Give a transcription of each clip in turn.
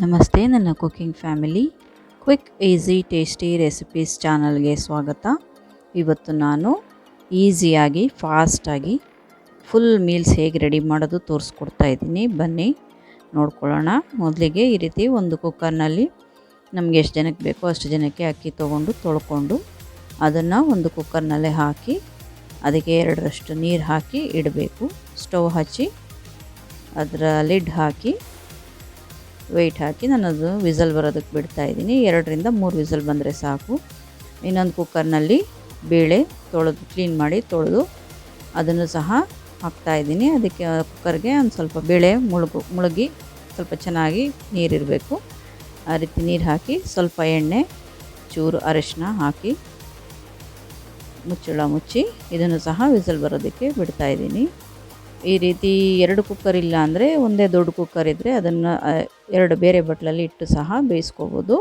ನಮಸ್ತೆ, ನನ್ನ cooking family. Quick easy tasty recipes ಚಾನಲ್ಗೆ ಸ್ವಾಗತ. ಇವತ್ತು ನಾನು ಈಸಿಯಾಗಿ ಫಾಸ್ಟಾಗಿ ಫುಲ್ ಮೀಲ್ಸ್ ಹೇಗೆ ರೆಡಿ ಮಾಡೋದು ತೋರಿಸ್ಕೊಡ್ತಾ ಇದ್ದೀನಿ. ಬನ್ನಿ ನೋಡ್ಕೊಳ್ಳೋಣ. ಮೊದಲಿಗೆ ಈ ರೀತಿ ಒಂದು ಕುಕ್ಕರ್ನಲ್ಲಿ ನಮಗೆ ಎಷ್ಟು ಜನಕ್ಕೆ ಬೇಕೋ ಅಷ್ಟು ಜನಕ್ಕೆ ಅಕ್ಕಿ ತೊಗೊಂಡು ತೊಳ್ಕೊಂಡು ಅದನ್ನು ಒಂದು ಕುಕ್ಕರ್ನಲ್ಲೇ ಹಾಕಿ ಅದಕ್ಕೆ 2ರಷ್ಟು ನೀರು ಹಾಕಿ ಇಡಬೇಕು. ಸ್ಟವ್ ಹಚ್ಚಿ ಅದರ ಲಿಡ್ ಹಾಕಿ ವೆಯ್ಟ್ ಹಾಕಿ ನಾನು ಅದು ವಿಸಲ್ ಬರೋದಕ್ಕೆ ಬಿಡ್ತಾಯಿದ್ದೀನಿ. 2ರಿಂದ 3 ವಿಸಲ್ ಬಂದರೆ ಸಾಕು. ಇನ್ನೊಂದು ಕುಕ್ಕರ್ನಲ್ಲಿ ಬೇಳೆ ಕ್ಲೀನ್ ಮಾಡಿ ತೊಳೆದು ಅದನ್ನು ಸಹ ಹಾಕ್ತಾಯಿದ್ದೀನಿ. ಅದಕ್ಕೆ ಕುಕ್ಕರ್ಗೆ ಒಂದು ಸ್ವಲ್ಪ ಬೇಳೆ ಮುಳುಗಿ ಸ್ವಲ್ಪ ಚೆನ್ನಾಗಿ ನೀರಿರಬೇಕು. ಆ ರೀತಿ ನೀರು ಹಾಕಿ ಸ್ವಲ್ಪ ಎಣ್ಣೆ ಚೂರು ಅರಿಶಿನ ಹಾಕಿ ಮುಚ್ಚಳ ಮುಚ್ಚಿ ಇದನ್ನು ಸಹ ವಿಸಲ್ ಬರೋದಕ್ಕೆ ಬಿಡ್ತಾಯಿದ್ದೀನಿ. ಈ ರೀತಿ 2 ಕುಕ್ಕರ್ ಇಲ್ಲ ಅಂದರೆ ಒಂದೇ ದೊಡ್ಡ ಕುಕ್ಕರ್ ಇದ್ದರೆ ಅದನ್ನು 2 ಬೇರೆ ಬಟ್ಲಲ್ಲಿ ಇಟ್ಟು ಸಹ ಬೇಯಿಸ್ಕೋಬೋದು.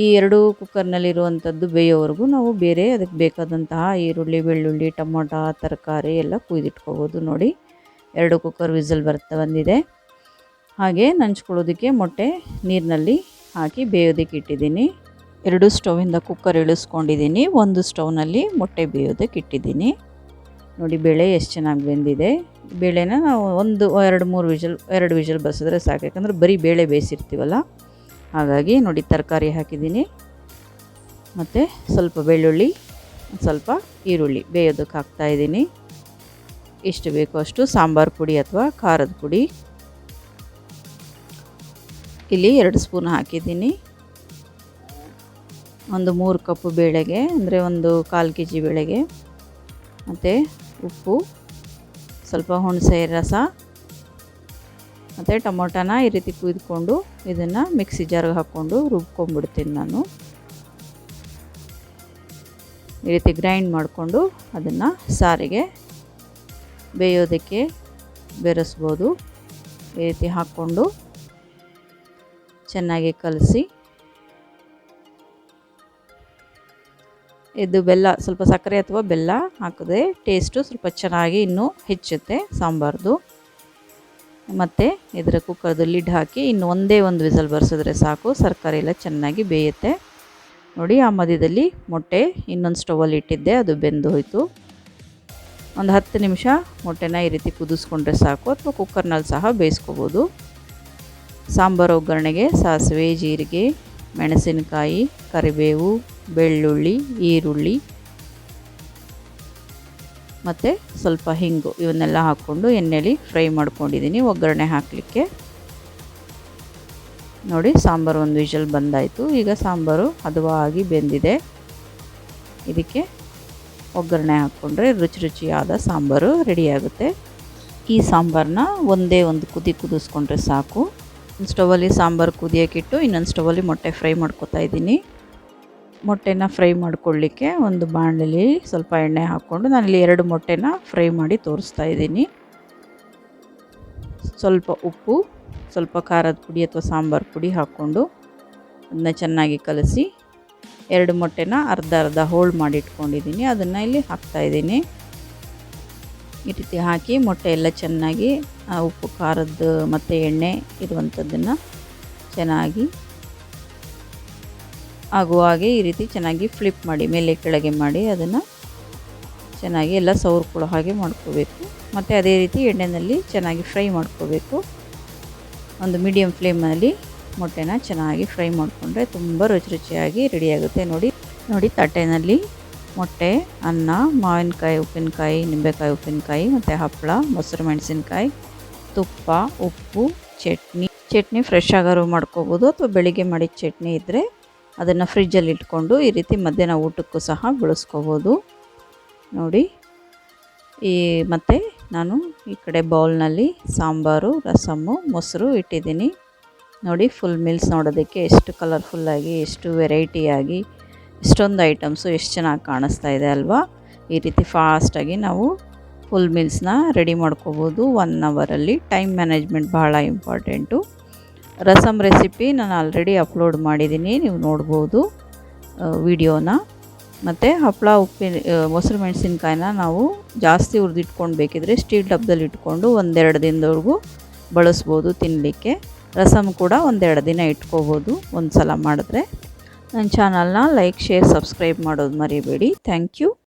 ಈ 2 ಕುಕ್ಕರ್ನಲ್ಲಿರುವಂಥದ್ದು ಬೇಯೋವರೆಗೂ ನಾವು ಬೇರೆ ಅದಕ್ಕೆ ಬೇಕಾದಂತಹ ಈರುಳ್ಳಿ, ಬೆಳ್ಳುಳ್ಳಿ, ಟೊಮೊಟೊ, ತರಕಾರಿ ಎಲ್ಲ ಕುಯ್ದಿಟ್ಕೋಬೋದು. ನೋಡಿ 2 ಕುಕ್ಕರ್ ವಿಸಲ್ ಬಂದಿದೆ. ಹಾಗೆ ನಂಚ್ಕೊಳ್ಳೋದಕ್ಕೆ ಮೊಟ್ಟೆ ನೀರಿನಲ್ಲಿ ಹಾಕಿ ಬೇಯೋದಕ್ಕೆ ಇಟ್ಟಿದ್ದೀನಿ. 2 ಸ್ಟವಿಂದ ಕುಕ್ಕರ್ ಇಳಿಸ್ಕೊಂಡಿದ್ದೀನಿ. ಒಂದು ಸ್ಟವ್ನಲ್ಲಿ ಮೊಟ್ಟೆ ಬೇಯೋದಕ್ಕೆ ಇಟ್ಟಿದ್ದೀನಿ. ನೋಡಿ ಬೇಳೆ ಎಷ್ಟು ಚೆನ್ನಾಗಿ ಬೆಂದಿದೆ. ಬೇಳೆನ ನಾವು 2 ವಿಷಲ್ ಬಸಿದ್ರೆ ಸಾಕು, ಯಾಕಂದರೆ ಬರೀ ಬೇಳೆ ಬೇಯಿಸಿರ್ತೀವಲ್ಲ. ಹಾಗಾಗಿ ನೋಡಿ ತರಕಾರಿ ಹಾಕಿದ್ದೀನಿ ಮತ್ತು ಸ್ವಲ್ಪ ಬೆಳ್ಳುಳ್ಳಿ, ಸ್ವಲ್ಪ ಈರುಳ್ಳಿ ಬೇಯೋದಕ್ಕೆ ಹಾಕ್ತಾಯಿದ್ದೀನಿ. ಎಷ್ಟು ಬೇಕೋ ಅಷ್ಟು ಸಾಂಬಾರು ಪುಡಿ ಅಥವಾ ಖಾರದ ಪುಡಿ ಇಲ್ಲಿ 2 ಸ್ಪೂನ್ ಹಾಕಿದ್ದೀನಿ. ಒಂದು 3 ಕಪ್ಪು ಬೇಳೆಗೆ ಅಂದರೆ ಒಂದು 1/4 kg ಬೇಳೆಗೆ. ಮತ್ತು ಉಪ್ಪು, ಸ್ವಲ್ಪ ಹುಣಸೆ ರಸ ಮತ್ತು ಟೊಮೊಟೊನ ಈ ರೀತಿ ಕುಯ್ದುಕೊಂಡು ಇದನ್ನು ಮಿಕ್ಸಿ ಜಾರ್ಗೆ ಹಾಕ್ಕೊಂಡು ರುಬ್ಕೊಂಡ್ಬಿಡ್ತೀನಿ ನಾನು. ಈ ರೀತಿ ಗ್ರೈಂಡ್ ಮಾಡಿಕೊಂಡು ಅದನ್ನು ಸಾರಿಗೆ ಬೇಯೋದಕ್ಕೆ ಬೆರೆಸ್ಬೋದು. ಈ ರೀತಿ ಹಾಕ್ಕೊಂಡು ಚೆನ್ನಾಗಿ ಕಲಸಿ ಇದು ಬೆಲ್ಲ, ಸ್ವಲ್ಪ ಸಕ್ಕರೆ ಅಥವಾ ಬೆಲ್ಲ ಹಾಕಿದ್ರೆ ಟೇಸ್ಟು ಸ್ವಲ್ಪ ಚೆನ್ನಾಗಿ ಇನ್ನೂ ಹೆಚ್ಚುತ್ತೆ ಸಾಂಬಾರ್ದು. ಮತ್ತು ಇದರ ಕುಕ್ಕರ್ದು ಲಿಡ್ ಹಾಕಿ ಇನ್ನು ಒಂದೇ ಒಂದು ವಿಸಲ್ ಬರ್ಸಿದ್ರೆ ಸಾಕು, ತರಕಾರಿ ಎಲ್ಲ ಚೆನ್ನಾಗಿ ಬೇಯುತ್ತೆ. ನೋಡಿ ಆ ಮಧ್ಯದಲ್ಲಿ ಮೊಟ್ಟೆ ಇನ್ನೊಂದು ಸ್ಟವಲ್ಲಿ ಇಟ್ಟಿದ್ದೆ, ಅದು ಬೆಂದು ಹೋಯಿತು. ಒಂದು 10 ನಿಮಿಷ ಮೊಟ್ಟೆನ ಈ ರೀತಿ ಕುದಿಸ್ಕೊಂಡ್ರೆ ಸಾಕು, ಅಥವಾ ಕುಕ್ಕರ್ನಲ್ಲಿ ಸಹ ಬೇಯಿಸ್ಕೋಬೋದು. ಸಾಂಬಾರು ಒಗ್ಗರಣೆಗೆ ಸಾಸಿವೆ, ಜೀರಿಗೆ, ಮೆಣಸಿನಕಾಯಿ, ಕರಿಬೇವು, ಬೆಳ್ಳುಳ್ಳಿ, ಈರುಳ್ಳಿ ಮತ್ತು ಸ್ವಲ್ಪ ಹಿಂಗು ಇವನ್ನೆಲ್ಲ ಹಾಕ್ಕೊಂಡು ಎಣ್ಣೆಲಿ ಫ್ರೈ ಮಾಡ್ಕೊಂಡಿದ್ದೀನಿ ಒಗ್ಗರಣೆ ಹಾಕಲಿಕ್ಕೆ. ನೋಡಿ ಸಾಂಬಾರು ಒಂದು ವಿಷಲ್ ಬಂದಾಯಿತು. ಈಗ ಸಾಂಬಾರು ಹದವಾಗಿ ಬೆಂದಿದೆ. ಇದಕ್ಕೆ ಒಗ್ಗರಣೆ ಹಾಕ್ಕೊಂಡ್ರೆ ರುಚಿಯಾದ ಸಾಂಬಾರು ರೆಡಿಯಾಗುತ್ತೆ. ಈ ಸಾಂಬಾರನ್ನ ಒಂದೇ ಒಂದು ಕುದಿಸ್ಕೊಂಡ್ರೆ ಸಾಕು. ಒಂದು ಸ್ಟವಲ್ಲಿ ಸಾಂಬಾರು ಕುದಿಯೋಕ್ಕಿಟ್ಟು ಇನ್ನೊಂದು ಸ್ಟವಲ್ಲಿ ಮೊಟ್ಟೆ ಫ್ರೈ ಮಾಡ್ಕೊತಾ ಇದ್ದೀನಿ. ಮೊಟ್ಟೆನ ಫ್ರೈ ಮಾಡ್ಕೊಳ್ಳಿಕ್ಕೆ ಒಂದು ಬಾಣಲೆಯಲ್ಲಿ ಸ್ವಲ್ಪ ಎಣ್ಣೆ ಹಾಕ್ಕೊಂಡು ನಾನಿಲ್ಲಿ 2 ಮೊಟ್ಟೆನ ಫ್ರೈ ಮಾಡಿ ತೋರಿಸ್ತಾ ಇದ್ದೀನಿ. ಸ್ವಲ್ಪ ಉಪ್ಪು, ಸ್ವಲ್ಪ ಖಾರದ ಪುಡಿ ಅಥವಾ ಸಾಂಬಾರು ಪುಡಿ ಹಾಕ್ಕೊಂಡು ಅದನ್ನ ಚೆನ್ನಾಗಿ ಕಲಸಿ 2 ಮೊಟ್ಟೆನ ಅರ್ಧ ಹೋಳು ಮಾಡಿ ಇಟ್ಕೊಂಡಿದ್ದೀನಿ, ಅದನ್ನು ಇಲ್ಲಿ ಹಾಕ್ತಾಯಿದ್ದೀನಿ. ಈ ರೀತಿ ಹಾಕಿ ಮೊಟ್ಟೆ ಎಲ್ಲ ಚೆನ್ನಾಗಿ ಉಪ್ಪು, ಖಾರದ್ದು ಮತ್ತು ಎಣ್ಣೆ ಇರುವಂಥದ್ದನ್ನು ಚೆನ್ನಾಗಿ ಆಗುವಾಗೆ ಈ ರೀತಿ ಚೆನ್ನಾಗಿ ಫ್ಲಿಪ್ ಮಾಡಿ ಮೇಲೆ ಕೆಳಗೆ ಮಾಡಿ ಅದನ್ನು ಚೆನ್ನಾಗಿ ಎಲ್ಲ ಸವರ್ಕೊಳ್ಳೋ ಹಾಗೆ ಮಾಡ್ಕೋಬೇಕು. ಮತ್ತು ಅದೇ ರೀತಿ ಎಣ್ಣೆಯಲ್ಲಿ ಚೆನ್ನಾಗಿ ಫ್ರೈ ಮಾಡ್ಕೋಬೇಕು. ಒಂದು ಮೀಡಿಯಮ್ ಫ್ಲೇಮ್ನಲ್ಲಿ ಮೊಟ್ಟೆನ ಚೆನ್ನಾಗಿ ಫ್ರೈ ಮಾಡಿಕೊಂಡ್ರೆ ತುಂಬ ರುಚಿಯಾಗಿ ರೆಡಿಯಾಗುತ್ತೆ. ನೋಡಿ ತಟ್ಟೆನಲ್ಲಿ ಮೊಟ್ಟೆ, ಅನ್ನ, ಮಾವಿನಕಾಯಿ ಉಪ್ಪಿನಕಾಯಿ, ನಿಂಬೆಕಾಯಿ ಉಪ್ಪಿನಕಾಯಿ ಮತ್ತು ಹಪ್ಪಳ, ಮೊಸರು ಮೆಣಸಿನಕಾಯಿ, ತುಪ್ಪ, ಉಪ್ಪು, ಚಟ್ನಿ ಫ್ರೆಶ್ ಆಗಾರು ಮಾಡ್ಕೋಬೋದು, ಅಥವಾ ಬೆಳಿಗ್ಗೆ ಮಾಡಿದ ಚಟ್ನಿ ಇದ್ದರೆ ಅದನ್ನು ಫ್ರಿಜ್ಜಲ್ಲಿ ಇಟ್ಕೊಂಡು ಈ ರೀತಿ ಮಧ್ಯಾಹ್ನ ಊಟಕ್ಕೂ ಸಹ ಬಳಸ್ಕೋಬೋದು. ನೋಡಿ ಮತ್ತು ನಾನು ಈ ಕಡೆ ಬೌಲ್ನಲ್ಲಿ ಸಾಂಬಾರು, ರಸಮ್ಮು, ಮೊಸರು ಇಟ್ಟಿದ್ದೀನಿ. ನೋಡಿ ಫುಲ್ ಮೀಲ್ಸ್ ನೋಡೋದಕ್ಕೆ ಎಷ್ಟು ಕಲರ್ಫುಲ್ಲಾಗಿ, ಎಷ್ಟು ವೆರೈಟಿಯಾಗಿ, ಇಷ್ಟೊಂದು ಐಟಮ್ಸು ಎಷ್ಟು ಚೆನ್ನಾಗಿ ಕಾಣಿಸ್ತಾ ಇದೆ ಅಲ್ವಾ. ಈ ರೀತಿ ಫಾಸ್ಟಾಗಿ ನಾವು ಫುಲ್ ಮೀಲ್ಸ್ನ ರೆಡಿ ಮಾಡ್ಕೋಬೋದು 1 ಅವರಲ್ಲಿ. ಟೈಮ್ ಮ್ಯಾನೇಜ್ಮೆಂಟ್ ಬಹಳ ಇಂಪಾರ್ಟೆಂಟು. ರಸಮ್ ರೆಸಿಪಿ ನಾನು ಆಲ್ರೆಡಿ ಅಪ್ಲೋಡ್ ಮಾಡಿದ್ದೀನಿ, ನೀವು ನೋಡ್ಬೋದು ವಿಡಿಯೋನ. ಮತ್ತು ಹಪ್ಪಳ, ಮೊಸರು ಮೆಣಸಿನ್ಕಾಯಿನ ನಾವು ಜಾಸ್ತಿ ಹುರಿದಿಟ್ಕೊಂಡು ಬೇಕಿದ್ರೆ ಸ್ಟೀಲ್ ಡಬ್ಬದಲ್ಲಿ ಇಟ್ಕೊಂಡು 1-2 ದಿನದವರೆಗೂ ಬಳಸ್ಬೋದು ತಿನ್ನಲಿಕ್ಕೆ. ರಸಮ್ ಕೂಡ ಒಂದೆರಡು ದಿನ ಇಟ್ಕೋಬೋದು ಒಂದು ಸಲ ಮಾಡಿದ್ರೆ. ನನ್ನ ಚಾನಲ್ನ ಲೈಕ್, ಶೇರ್, ಸಬ್ಸ್ಕ್ರೈಬ್ ಮಾಡೋದು ಮರಿಬೇಡಿ. Thank you.